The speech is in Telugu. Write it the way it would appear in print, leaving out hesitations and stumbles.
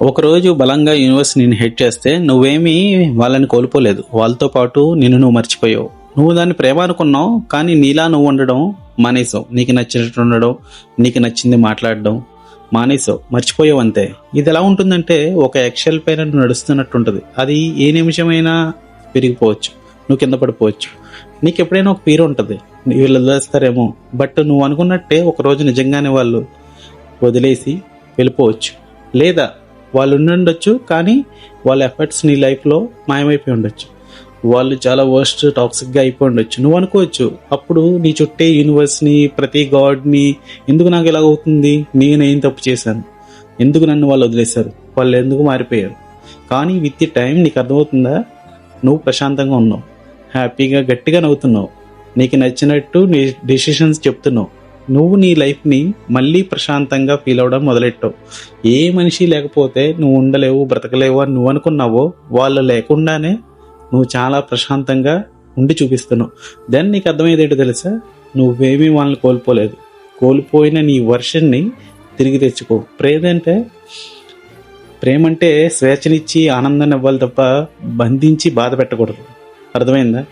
ఒకరోజు బలంగా యూనివర్స్ నిన్ను హెడ్ చేస్తే నువ్వేమీ వాళ్ళని కోల్పోలేదు. వాళ్ళతో పాటు నిన్ను నువ్వు మర్చిపోయావు. నువ్వు దాన్ని ప్రేమ అనుకున్నావు, కానీ నీలా నువ్వు ఉండడం మానేసావు. నీకు నచ్చినట్టు ఉండడం, నీకు నచ్చింది మాట్లాడడం మానేసావు, మర్చిపోయావు అంతే. ఇది ఎలా ఉంటుందంటే ఒక ఎక్సెల్ పైన నువ్వు నడుస్తున్నట్టు ఉంటుంది. అది ఏ నిమిషమైనా పెరిగిపోవచ్చు, నువ్వు కింద పడిపోవచ్చు. నీకు ఎప్పుడైనా ఒక పీరు ఉంటుంది, వీళ్ళు వదిలేస్తారేమో. బట్ నువ్వు అనుకున్నట్టే ఒకరోజు నిజంగానే వాళ్ళు వదిలేసి వెళ్ళిపోవచ్చు. లేదా వాళ్ళు ఉండుండొచ్చు, కానీ వాళ్ళ ఎఫర్ట్స్ నీ లైఫ్లో మాయమైపోయి ఉండొచ్చు. వాళ్ళు చాలా వర్స్ట్ టాక్సిక్గా అయిపోయి ఉండొచ్చు. నువ్వు అనుకోవచ్చు అప్పుడు నీ చుట్టే యూనివర్స్ని, ప్రతి గాడ్ని, ఎందుకు నాకు ఇలాగ అవుతుంది, నేనేం తప్పు చేశాను, ఎందుకు నన్ను వాళ్ళు వదిలేశారు, వాళ్ళు ఎందుకు మారిపోయారు. కానీ విత్ ది టైం నీకు అర్థమవుతుందా, నువ్వు ప్రశాంతంగా ఉన్నావు, హ్యాపీగా గట్టిగా నవ్వుతున్నావు, నీకు నచ్చినట్టు నీ డెసిషన్స్ చెప్తున్నావు. నువ్వు నీ లైఫ్ని మళ్ళీ ప్రశాంతంగా ఫీల్ అవ్వడం మొదలెట్టావు. ఏ మనిషి లేకపోతే నువ్వు ఉండలేవు, బ్రతకలేవు అని నువ్వు అనుకున్నావో, వాళ్ళు లేకుండానే నువ్వు చాలా ప్రశాంతంగా ఉండి చూపిస్తున్నావు. దెన్ నీకు అర్థమయ్యేది ఏంటో తెలుసా, నువ్వేమీ వాళ్ళని కోల్పోలేదు. కోల్పోయిన నీ వర్షన్ని తిరిగి తెచ్చుకో. ప్రేమంటే స్వేచ్ఛనిచ్చి ఆనందాన్ని ఇవ్వాలి తప్ప బంధించి బాధ పెట్టకూడదు. అర్థమైందా?